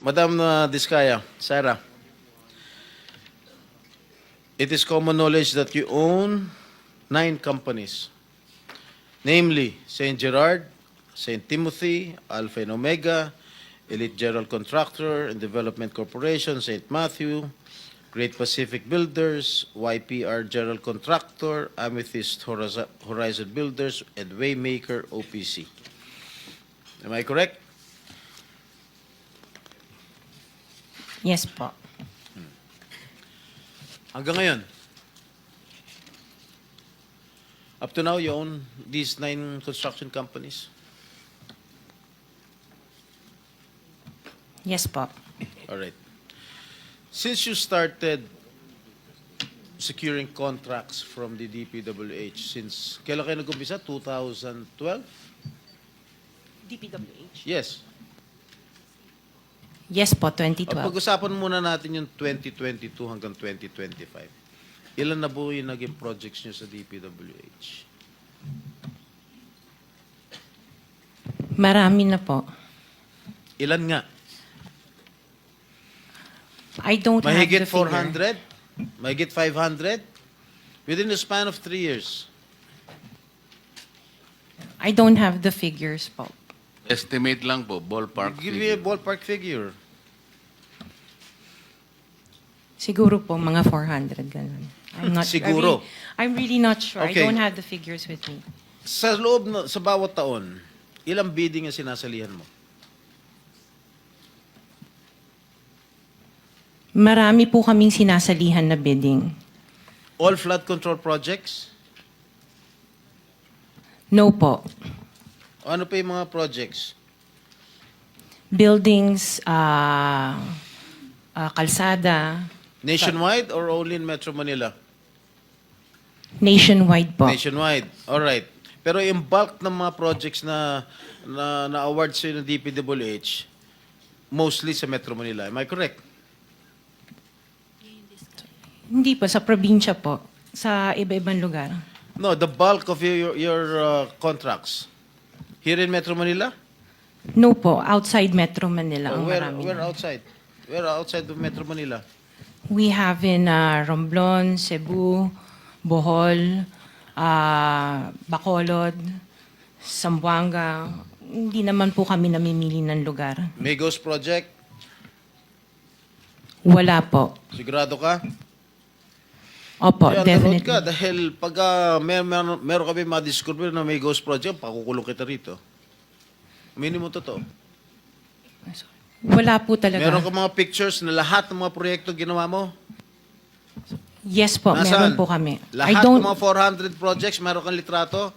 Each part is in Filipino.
Madam Diskaya, Sarah, it is common knowledge that you own 9 companies, namely St. Gerard, St. Timothy, Alpha and Omega, Elite General Contractor and Development Corporation, St. Matthew, Great Pacific Builders, YPR General Contractor, Amethyst Horizon Builders, and Waymaker OPC. Am I correct? Yes po. Hanggang ngayon, up to now, you own these 9 construction companies? Yes po. All right. Since you started securing contracts from the DPWH, since kailan kayo nag-umpisa? 2012? DPWH? Yes. Yes po, 2012. Pag-usapan muna natin yung 2022 hanggang 2025. Ilan na po yung naging projects nyo sa DPWH? Marami na po. Ilan nga? I don't Mahigit have the figure. 400? Mahigit 500? Within the span of 3 years. I don't have the figures po. Estimate lang po, ballpark Give me a figure. ballpark figure. Siguro po, mga 400, ganun. I'm not Siguro. I'm really not sure. Okay. I don't have the figures with me. Sa loob, sa bawat taon, ilang bidding ang sinasalihan mo? Marami po kaming sinasalihan na bidding. All flood control projects? No po. Ano pa yung mga projects? Buildings, kalsada, Nationwide or only in Metro Manila? nationwide po. Nationwide. All right. Pero yung bulk ng mga projects na award sa ng DPWH, mostly sa Metro Manila. Am I correct? Hindi po, sa probinsya po. Sa iba-ibang lugar. No, the bulk of your contracts. Here in Metro Manila? No po, outside Metro Manila ang marami. Where outside? Where outside of Metro Manila? We have in Romblon, Cebu, Bohol, Bacolod, Zamboanga. Hindi naman po kami namimili ng lugar. Migos Project? Wala po. Sigurado ka? Opo, Kaya definitely. ka dahil pag meron kami ma-discover na may ghost project, pakukulong kita rito. Minimum totoo. Wala po talaga. Meron ka mga pictures na lahat ng mga proyekto ginawa mo? Yes po, Nasaan? meron po kami. Lahat ng mga 400 projects, meron kang litrato?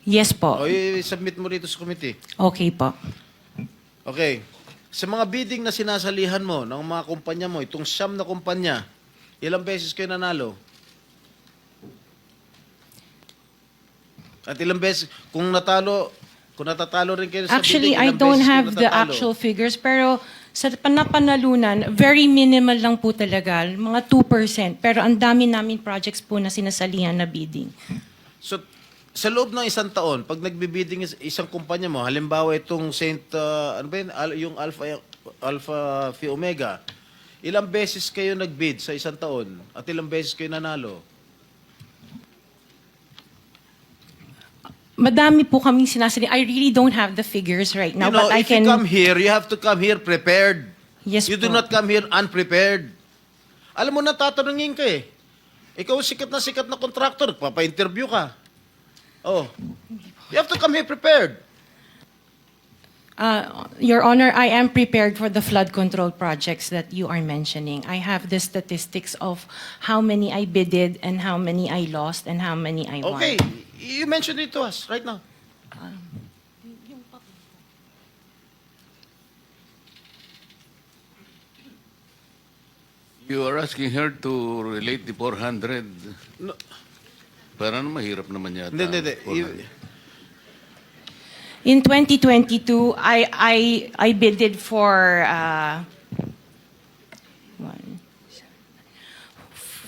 Yes po. O i-submit mo rito sa committee. Okay po. Okay. Sa mga bidding na sinasalihan mo ng mga kumpanya mo, itong siyam na kumpanya, ilang beses kayo nanalo? At ilang beses, kung natatalo rin kayo sa Actually, bidding, I ilang don't beses kayo have the natatalo? actual figures, pero sa napanalunan, very minimal lang po talaga, mga 2%. Pero ang dami namin projects po na sinasalihan na bidding. So, sa loob ng isang taon, pag nagbibidding isang kumpanya mo, halimbawa itong ano ba yun? Yung Alpha Phi Omega, ilang beses kayo nagbid sa isang taon at ilang beses kayo nanalo? Madami po kaming sinasalihan. I really don't have the figures right now, You know, but I if can... you come here, you have to come here prepared. Yes You po. do not come here unprepared. Alam mo na, tatanungin ka eh. Ikaw sikat na contractor, papa-interview ka. Oh. You have to come here prepared. Your Honor, I am prepared for the flood control projects that you are mentioning. I have the statistics of how many I bidded and how many I lost and how many I won. Okay, you mentioned it to us right now. You are asking her to relate the 400. No. Parang mahirap naman yata. Hindi. 400. In 2022, I bidded for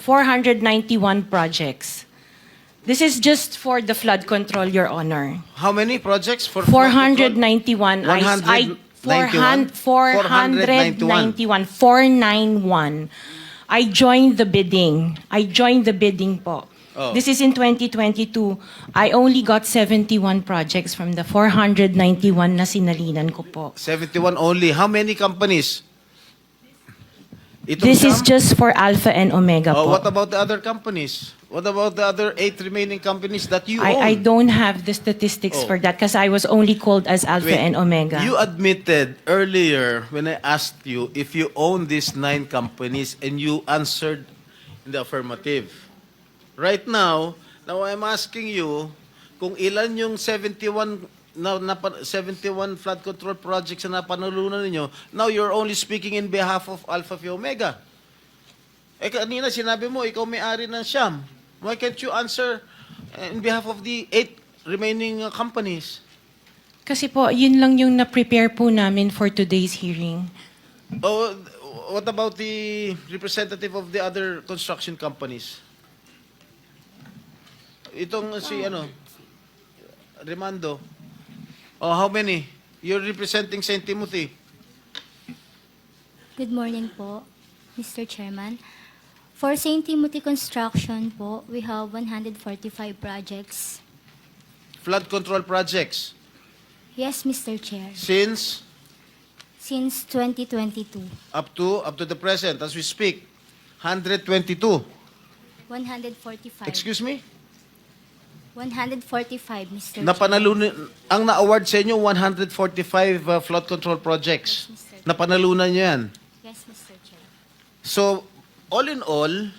491 projects. This is just for the flood control, Your Honor. How many projects? For 491. 100 91? 491. 491. I joined the bidding. Po. Oh. This is in 2022. I only got 71 projects from the 491 na sinalinan ko po. 71 only. How many companies? Itong This is siyam? just for Alpha and Omega Oh, po. what about the other companies? What about the other 8 remaining companies that you own? I don't have the statistics Oh. for that because I was only called as Alpha Wait, and Omega. You admitted earlier when I asked you if you own these 9 companies and you answered in the affirmative. Right now I'm asking you kung ilan yung 71 71 flood control projects na napanalunan ninyo. Now you're only speaking in behalf of Alpha Phi Omega. Eh kanina sinabi mo ikaw may-ari ng Siyam. Why can't you answer in behalf of the 8 remaining companies? Kasi po, yun lang yung na-prepare po namin for today's hearing. Oh, what about the representative of the other construction companies? Itong si Remando. Oh, how many? You're representing St. Timothy. Good morning po, Mr. Chairman. For St. Timothy Construction po, we have 145 projects. Flood control projects. Yes, Mr. Chair. Since Since 2022, up to the present as we speak, 122. 145. Excuse me? 145, Mr. Chair. Napanalunan ang na-award sa inyo 145 flood control projects. Yes, Mr. Chair. Napanalunan niyo 'yan. Yes, Mr. Chair. So, all in all,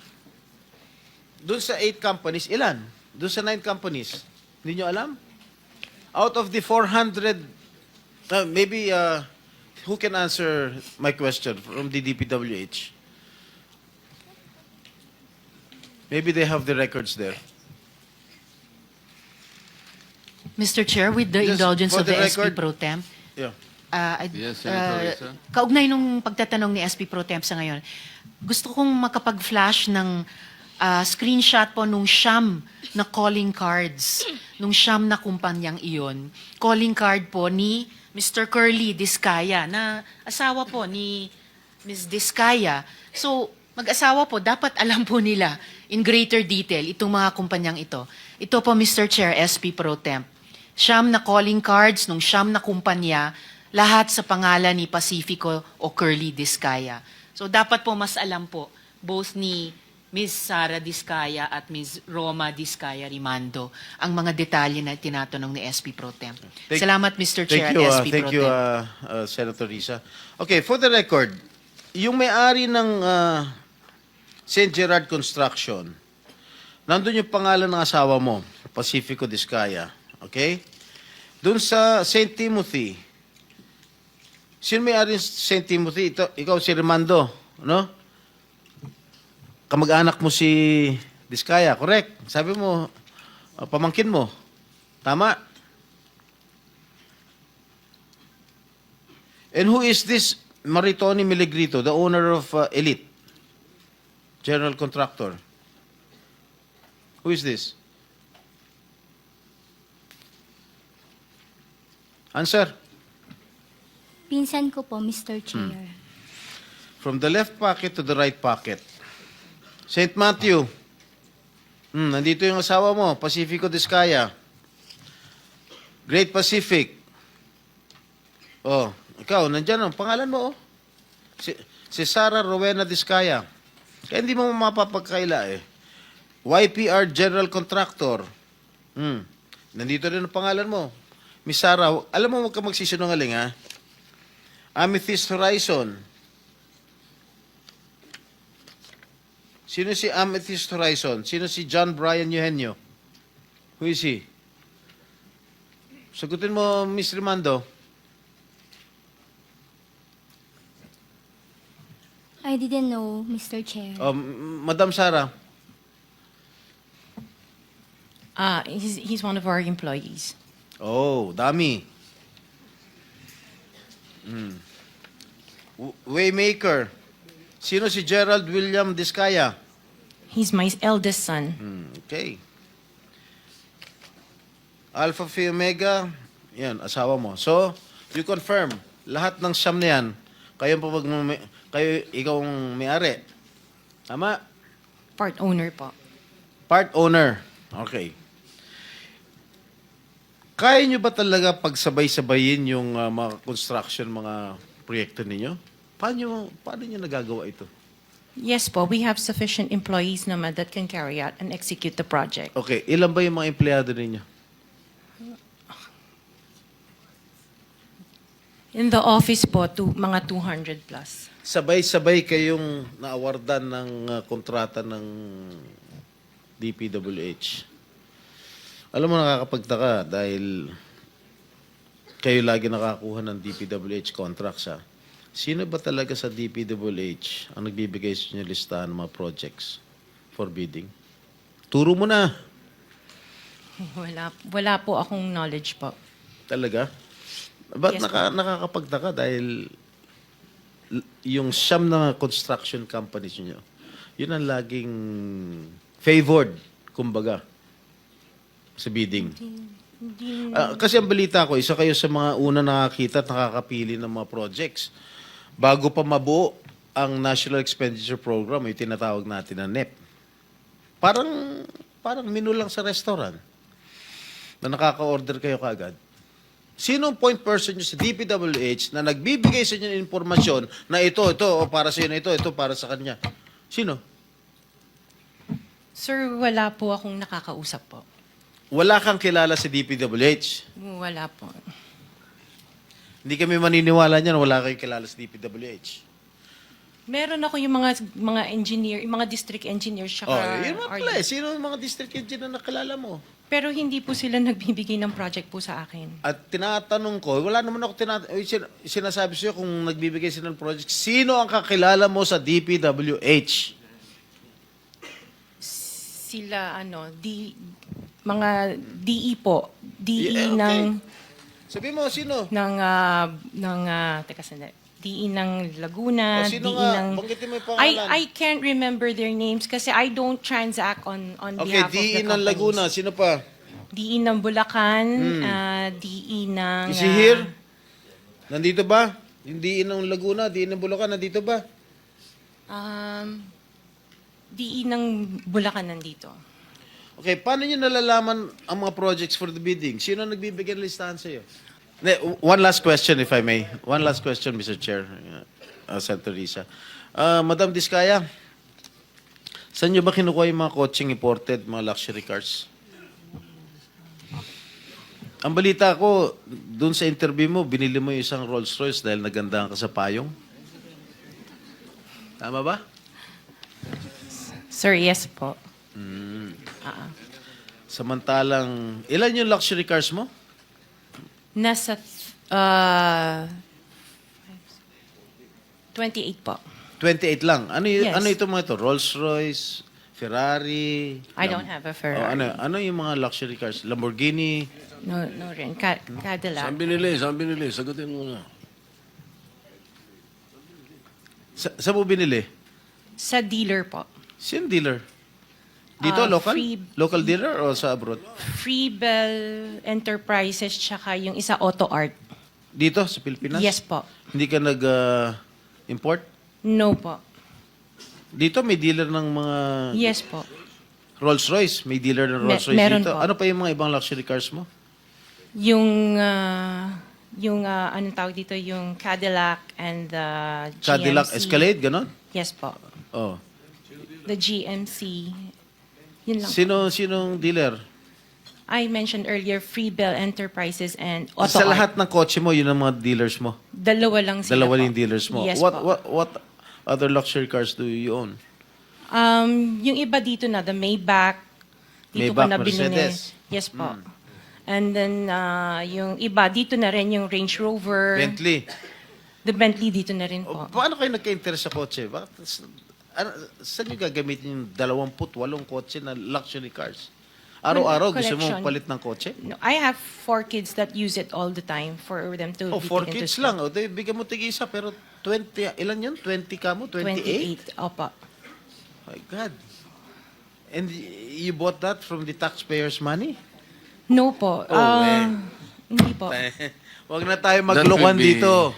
dun sa 8 companies, ilan? Dun sa 9 companies, hindi nyo alam? Out of the 400, maybe, who can answer my question from the DPWH? Maybe they have the records there. Mr. Chair, with the Just indulgence for of the the SP record- Pro Temp, Yeah. Yes, Senator Risa. kaugnay nung pagtatanong ni SP Pro Temp sa ngayon, gusto kong makapag-flash ng screenshot po nung siyam na calling cards, nung siyam na kumpanyang iyon. Calling card po ni Mr. Curly Discaya, na asawa po ni Ms. Discaya. So, mag-asawa po, dapat alam po nila in greater detail itong mga kumpanyang ito. Ito po, Mr. Chair, SP Pro Temp. Siyam na calling cards nung siyam na kumpanya, lahat sa pangalan ni Pacifico o Curly Discaya. So dapat po mas alam po, both ni Ms. Sara Discaya at Ms. Roma Discaya Rimando, ang mga detalye na tinatanong ni SP Pro Temp. Salamat, Mr. Chair Thank you, at SP thank Pro you, Temp. Senator Risa. Okay, for the record, yung may-ari ng St. Gerard Construction, nandun yung pangalan ng asawa mo, Pacifico Discaya. Okay? Doon sa St. Timothy, sino may-ari ng St. Timothy? Ikaw si Remando, no? Kamag-anak mo si Discaya, correct? Sabi mo, pamangkin mo. Tama? And who is this Maritoni Miligrito, the owner of Elite, general contractor? Who is this? Answer. Pinsan ko po, Mr. Chair. From the left pocket to the right pocket. St. Matthew. Nandito yung asawa mo, Pacifico Discaya. Great Pacific. Oh, ikaw, nandyan ang pangalan mo, oh. Si Sara Rowena Discaya. Kaya hindi mo mapapagkaila, eh. YPR General Contractor. Nandito rin ang pangalan mo. Miss Sara, alam mo, huwag ka magsisinungaling, ha? Amethyst Horizon. Sino si Amethyst Horizon? Sino si John Brian Eugenio? Who is he? Sagutin mo, Miss Rimando. I didn't know, Mr. Chair. Madam Sara. He's one of our employees. Oh, dami. Waymaker. Sino si Gerald William Discaya? He's my eldest son. Okay. Alpha Phi Omega, yan, asawa mo. So, you confirm lahat ng siyam na yan, kayo, ikaw ang may-ari. Tama? Part owner po. Part owner. Okay. Kaya nyo ba talaga pagsabay-sabayin yung mga construction, mga proyekto ninyo? Paano nyo nagagawa ito? Yes po, we have sufficient employees naman that can carry out and execute the project. Okay, ilan ba yung mga empleyado ninyo? In the office po, mga 200 plus. Sabay-sabay kayong naawardan ng kontrata ng DPWH. Alam mo, nakakapagtaka dahil kayo lagi nakakuha ng DPWH contracts, ha? Sino ba talaga sa DPWH ang nagbibigay sa inyo listahan ng mga projects for bidding? Turo mo na. Wala po akong knowledge po. Talaga? Ba't Yes, nakakapagtaka dahil yung siyam na construction companies nyo, yun ang laging favored, kumbaga, sa bidding. Kasi ang balita ko, isa kayo sa mga una nakakita at nakakapili ng mga projects. Bago pa mabuo ang National Expenditure Program, yung tinatawag natin na NEP. Parang menu lang sa restaurant na nakaka-order kayo kaagad. Sino ang point person nyo sa DPWH na nagbibigay sa inyo ng informasyon na ito, o para sa inyo, ito para sa kanya? Sino? Sir, wala po akong nakakausap po. Wala kang kilala sa DPWH. Wala po. Hindi kami maniniwala niyan, wala kayong kilala sa DPWH. Meron ako yung mga engineer, yung mga district engineers Oh, tsaka yun nga pala eh. Sino ang mga district engineer na nakilala mo? Pero hindi po sila nagbibigay ng project po sa akin. At tinatanong ko, wala naman ako sinasabi sa'yo kung nagbibigay sila ng project. Sino ang kakilala mo sa DPWH? Sila, mga DE po. DE Yeah, okay. ng, Sabi mo, sino? teka sandali. DE ng Laguna, O, sino DE nga? ng... Banggitin mo yung pangalan. I can't remember their names kasi I don't transact on Okay, behalf of the DE ng companies. Laguna. Sino pa? DE ng Bulacan, DE ng... Is he here? Nandito ba? Yung DE ng Laguna, DE ng Bulacan, nandito ba? DE ng Bulacan nandito. Okay, paano nyo nalalaman ang mga projects for the bidding? Sino ang nagbibigay ng listahan sa'yo? One last question, if I may. One last question, Mr. Chair, Senator Risa. Madam Diskaya, saan nyo ba kinukuha yung mga coaching imported, mga luxury cars? Ang balita ko, dun sa interview mo, binili mo yung isang Rolls Royce dahil nagandahan ka sa payong. Tama ba? Sir, yes po. Samantalang, ilan yung luxury cars mo? Nasa 28 po. 28 lang. Yes. Ano ito mga ito? Rolls Royce, Ferrari? I don't have a Ferrari. Ano yung mga luxury cars? Lamborghini? No rin. Cadillac. Saan binili? Sagutin mo na. Saan mo binili? Sa dealer po. Sino dealer? Dito, local? Local dealer o sa abroad? Freebell Enterprises tsaka yung isa Auto Art. Dito, sa Pilipinas? Yes po. Hindi ka nag-import? No po. Dito, may dealer ng mga Yes po. Rolls Royce. May dealer ng Rolls Royce meron dito. po. Ano pa yung mga ibang luxury cars mo? Yung anong tawag dito, yung Cadillac and the GMC. Cadillac Escalade, ganon? Yes po. Oh. The GMC. Yun lang. Sinong dealer? I mentioned earlier, Freebell Enterprises and Auto Sa Art. lahat ng kotse mo, yun ang mga dealers mo? Dalawa lang sila Dalawa po. yung dealers mo. Yes what, po. what other luxury cars do you own? Yung iba dito na, the Maybach. Dito Maybach, ko na binili. Mercedes. Yes po. And then, yung iba, dito na rin yung Range Rover. Bentley. The Bentley dito na rin po. Paano kayo nagka-interest sa kotse? Saan nyo gagamitin yung 28 kotse na luxury cars? Araw-araw gusto mo Collection. palit ng kotse? No, I have 4 kids that use it all the time for them to Oh, be 4 taken to kids school. lang. O, bigyan mo tig-isa, pero 20, ilan yun? 20 ka mo? 28? 28. Opo. My God. And you bought that from the taxpayers' money? No po. Oh, Hindi po. Huwag na tayo That will maglokohan be- dito.